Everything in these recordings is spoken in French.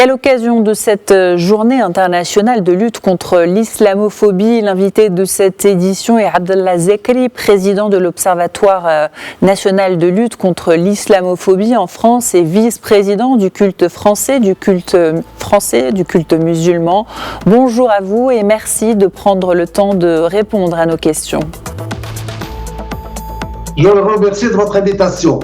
Et à l'occasion de cette journée internationale de lutte contre l'islamophobie, l'invité de cette édition est Abdallah Zekri, président de l'Observatoire national de lutte contre l'islamophobie en France et vice-président du culte français, du culte musulman. Bonjour à vous et merci de prendre le temps de répondre à nos questions. Je vous remercie de votre invitation.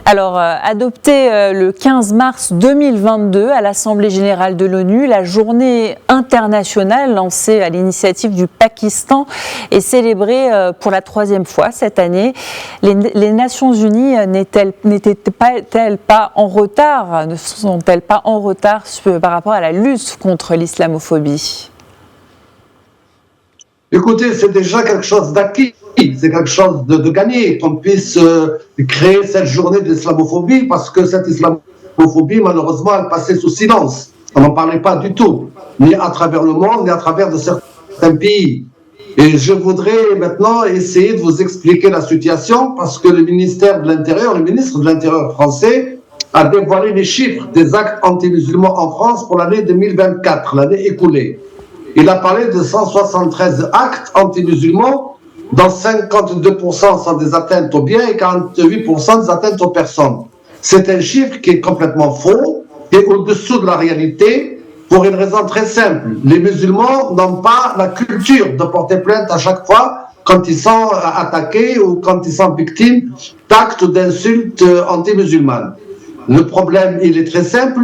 Alors, adoptée le 15 mars 2022 à l'Assemblée générale de l'ONU, la journée internationale lancée à l'initiative du Pakistan est célébrée pour la 3e fois cette année. Les Nations Unies ne sont-elles pas en retard par rapport à la lutte contre l'islamophobie ? Écoutez, c'est déjà quelque chose d'acquis, c'est quelque chose de gagné qu'on puisse créer cette journée de l'islamophobie parce que cette islamophobie, malheureusement, elle passait sous silence. On n'en parlait pas du tout, ni à travers le monde, ni à travers de certains pays. Et je voudrais maintenant essayer de vous expliquer la situation parce que le ministère de l'Intérieur, le ministre de l'Intérieur français, a dévoilé les chiffres des actes anti-musulmans en France pour l'année 2024, l'année écoulée. Il a parlé de 173 actes anti-musulmans, dont 52% sont des atteintes aux biens et 48% des atteintes aux personnes. C'est un chiffre qui est complètement faux et au-dessous de la réalité pour une raison très simple. Les musulmans n'ont pas la culture de porter plainte à chaque fois quand ils sont attaqués ou quand ils sont victimes d'actes ou d'insultes anti-musulmanes. Le problème, il est très simple.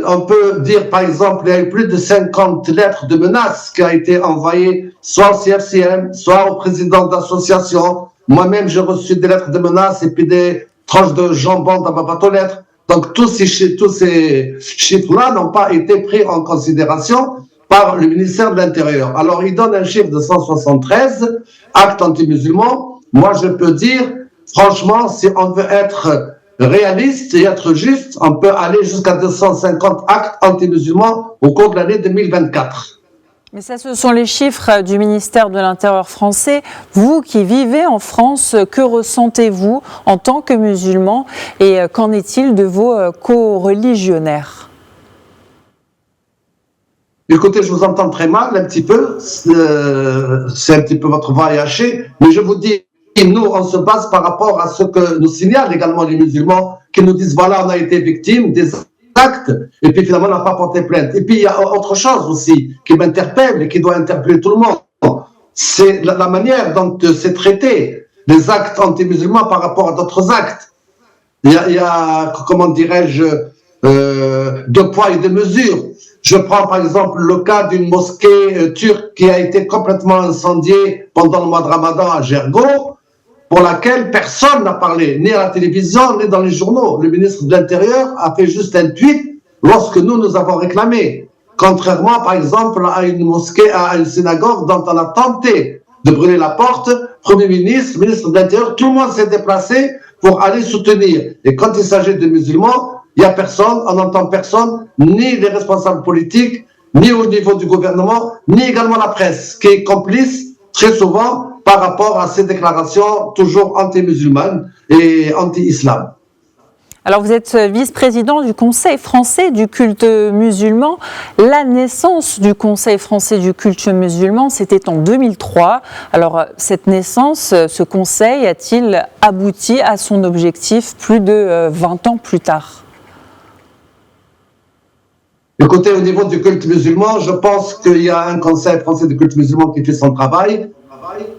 On peut dire, par exemple, il y a eu plus de 50 lettres de menaces qui ont été envoyées soit au CFCM, soit au président d'association. Moi-même, j'ai reçu des lettres de menaces et puis des tranches de jambon dans ma boîte aux lettres. Donc, tous ces chiffres-là n'ont pas été pris en considération par le ministère de l'Intérieur. Alors, il donne un chiffre de 173 actes anti-musulmans. Moi, je peux dire, franchement, si on veut être réaliste et être juste, on peut aller jusqu'à 250 actes anti-musulmans au cours de l'année 2024. Mais ça, ce sont les chiffres du ministère de l'Intérieur français. Vous qui vivez en France, que ressentez-vous en tant que musulman et qu'en est-il de vos co-religionnaires ? Écoutez, je vous entends très mal un petit peu, c'est un petit peu votre voix est hachée, mais je vous dis, nous, on se base par rapport à ce que nous signalent également les musulmans, qui nous disent, voilà, on a été victime des actes, et puis finalement, on n'a pas porté plainte. Et puis, il y a autre chose aussi qui m'interpelle et qui doit interpeller tout le monde. C'est la manière dont c'est traité, les actes anti-musulmans par rapport à d'autres actes. Il y a comment dirais-je, deux poids et deux mesures. Je prends par exemple le cas d'une mosquée turque qui a été complètement incendiée pendant le mois de Ramadan à Gergo, pour laquelle personne n'a parlé, ni à la télévision, ni dans les journaux. Le ministre de l'Intérieur a fait juste un tweet lorsque nous avons réclamé. Contrairement, par exemple, à une mosquée, à une synagogue dont on a tenté de brûler la porte, Premier ministre, ministre de l'Intérieur, tout le monde s'est déplacé pour aller soutenir. Et quand il s'agit de musulmans, il n'y a personne, on n'entend personne, ni les responsables politiques, ni au niveau du gouvernement, ni également la presse, qui est complice très souvent par rapport à ces déclarations toujours anti-musulmanes et anti-islam. Alors vous êtes vice-président du Conseil français du culte musulman. La naissance du Conseil français du culte musulman, c'était en 2003. Alors cette naissance, ce conseil a-t-il abouti à son objectif plus de 20 ans plus tard ? Écoutez, au niveau du culte musulman, je pense qu'il y a un Conseil français du culte musulman qui fait son travail.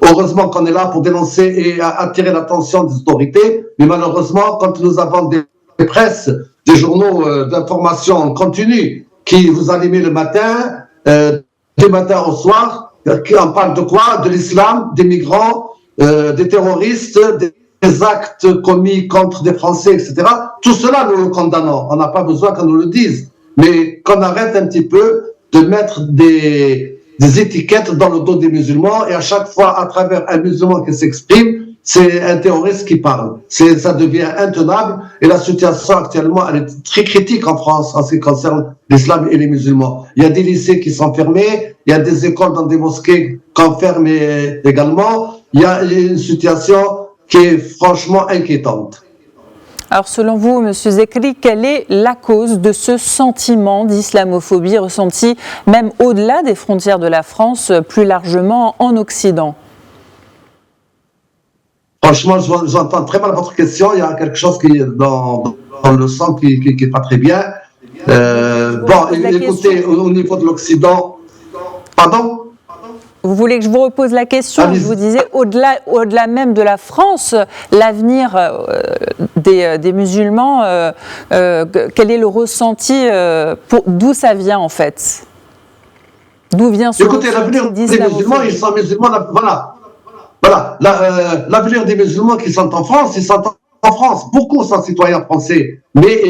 Heureusement qu'on est là pour dénoncer et attirer l'attention des autorités, mais malheureusement, quand nous avons des presses, des journaux d'information continue qui vous animent le matin, du matin au soir, qui en parlent de quoi? De l'islam, des migrants, des terroristes, des actes commis contre des Français, etc. Tout cela, nous le condamnons. On n'a pas besoin qu'on nous le dise, mais qu'on arrête un petit peu de mettre des étiquettes dans le dos des musulmans et à chaque fois, à travers un musulman qui s'exprime, c'est un terroriste qui parle. Ça devient intenable et la situation actuellement, elle est très critique en France en ce qui concerne l'islam et les musulmans. Il y a des lycées qui sont fermés, il y a des écoles dans des mosquées qu'on ferme également. Il y a une situation qui est franchement inquiétante. Alors selon vous, M. Zekri, quelle est la cause de ce sentiment d'islamophobie ressenti même au-delà des frontières de la France, plus largement en Occident? Franchement, j'entends très mal votre question. Il y a quelque chose qui est dans le son qui n'est pas très bien. Bon, écoutez, au niveau de l'Occident... Pardon? Vous voulez que je vous repose la question? Je vous disais, au-delà même de la France, l'avenir des musulmans, quel est le ressenti, d'où ça vient en fait? D'où vient ce Écoutez, l'avenir des musulmans, ils sont musulmans, voilà, l'avenir des musulmans qui sont en France, ils sont en France. Beaucoup sont citoyens français, mais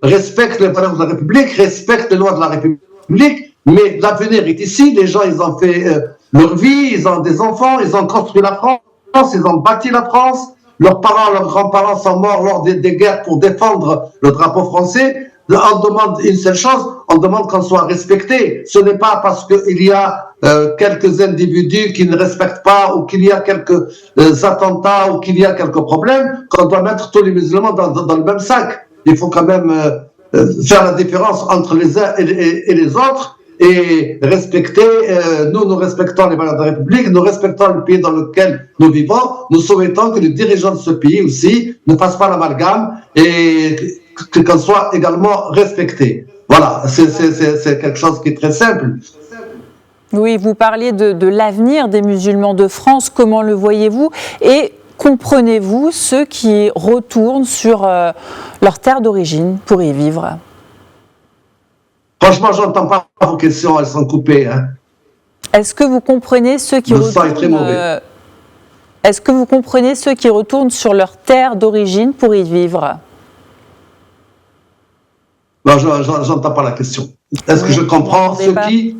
respectent les valeurs de la République, respectent les lois de la République, mais l'avenir est ici. Les gens, ils ont fait leur vie, ils ont des enfants, ils ont construit la France, ils ont bâti la France. Leurs parents, leurs grands-parents sont morts lors des guerres pour défendre le drapeau français. On demande une seule chose, on demande qu'on soit respecté. Ce n'est pas parce qu'il y a quelques individus qui ne respectent pas ou qu'il y a quelques attentats ou qu'il y a quelques problèmes qu'on doit mettre tous les musulmans dans le même sac. Il faut quand même faire la différence entre les uns et les autres et respecter, nous respectons les valeurs de la République, nous respectons le pays dans lequel nous vivons, nous souhaitons que les dirigeants de ce pays aussi ne fassent pas l'amalgame et qu'on soit également respecté. Voilà, c'est quelque chose qui est très simple. Oui, vous parliez de l'avenir des musulmans de France, comment le voyez-vous? Et comprenez-vous ceux qui retournent sur leur terre d'origine pour y vivre? Franchement, je n'entends pas vos questions, elles sont coupées. Hein. Est-ce que vous comprenez ceux qui retournent est-ce que vous comprenez ceux qui retournent sur leur terre d'origine pour y vivre? Non, je n'entends pas la question. Est-ce que je comprends ceux qui...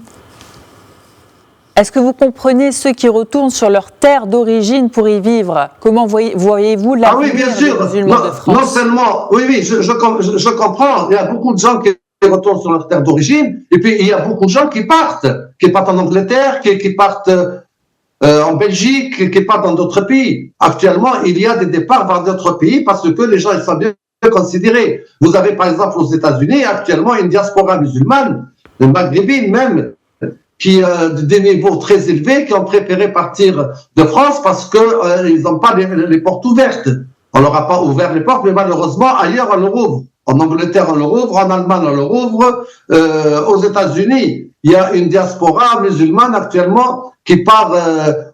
Est-ce que vous comprenez ceux qui retournent sur leur terre d'origine pour y vivre? Comment voyez-vous l'avenir des musulmans de France? Non seulement, oui, je comprends. Il y a beaucoup de gens qui retournent sur leur terre d'origine, et puis il y a beaucoup de gens qui partent en Angleterre, qui partent en Belgique, qui partent dans d'autres pays. Actuellement, il y a des départs vers d'autres pays parce que les gens ils sont bien considérés. Vous avez par exemple aux États-Unis actuellement une diaspora musulmane, maghrébine même, qui des niveaux très élevés, qui ont préféré partir de France parce que ils n'ont pas les portes ouvertes. On leur a pas ouvert les portes, mais malheureusement ailleurs on leur ouvre. En Angleterre on leur ouvre, en Allemagne on leur ouvre, aux États-Unis il y a une diaspora musulmane actuellement qui part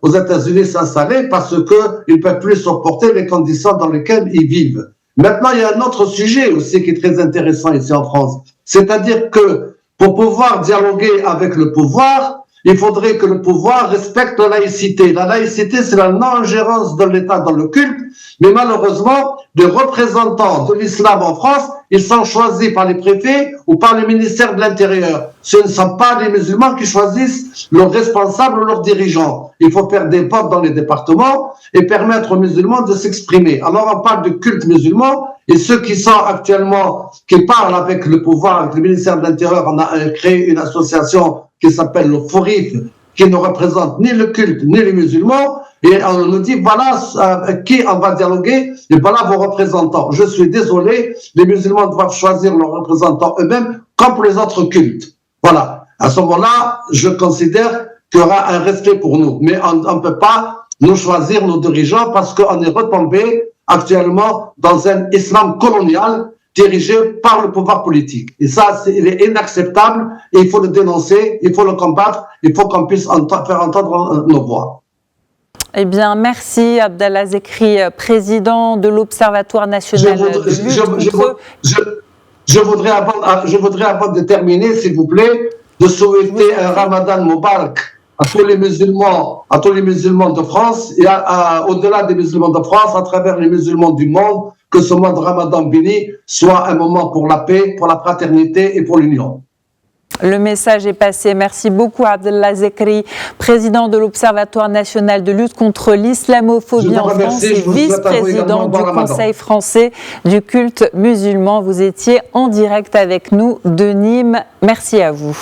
aux États-Unis s'installer parce que ils peuvent plus supporter les conditions dans lesquelles ils vivent. Maintenant il y a un autre sujet aussi qui est très intéressant ici en France, c'est-à-dire que pour pouvoir dialoguer avec le pouvoir, il faudrait que le pouvoir respecte la laïcité. La laïcité, c'est la non-ingérence de l'État dans le culte, mais malheureusement, les représentants de l'islam en France, ils sont choisis par les préfets ou par le ministère de l'Intérieur. Ce ne sont pas les musulmans qui choisissent leurs responsables ou leurs dirigeants. Il faut faire des votes dans les départements et permettre aux musulmans de s'exprimer. Alors on parle de culte musulman, et ceux qui sont actuellement, qui parlent avec le pouvoir, avec le ministère de l'Intérieur, on a créé une association qui s'appelle le FORIF, qui ne représente ni le culte ni les musulmans, et on nous dit voilà avec qui on va dialoguer, et voilà vos représentants. Je suis désolé, les musulmans doivent choisir leurs représentants eux-mêmes, comme pour les autres cultes. Voilà. À ce moment-là, je considère qu'il y aura un respect pour nous, mais on ne peut pas nous choisir nos dirigeants parce qu'on est retombé actuellement dans un islam colonial dirigé par le pouvoir politique. Et ça, il est inacceptable, et il faut le dénoncer, il faut le combattre, il faut qu'on puisse faire entendre nos voix. Eh bien, merci Abdallah Zekri, président de l'Observatoire national de lutte contre... Je voudrais avant de terminer, s'il vous plaît, de souhaiter un Ramadan Mubarak à tous les musulmans de France et au-delà des musulmans de France, à travers les musulmans du monde, que ce mois de Ramadan béni soit un moment pour la paix, pour la fraternité et pour l'union. Le message est passé. Merci beaucoup Abdallah Zekri, président de l'Observatoire national de lutte contre l'islamophobie en France et vice-président du Conseil français du culte musulman. Vous étiez en direct avec nous de Nîmes. Merci à vous.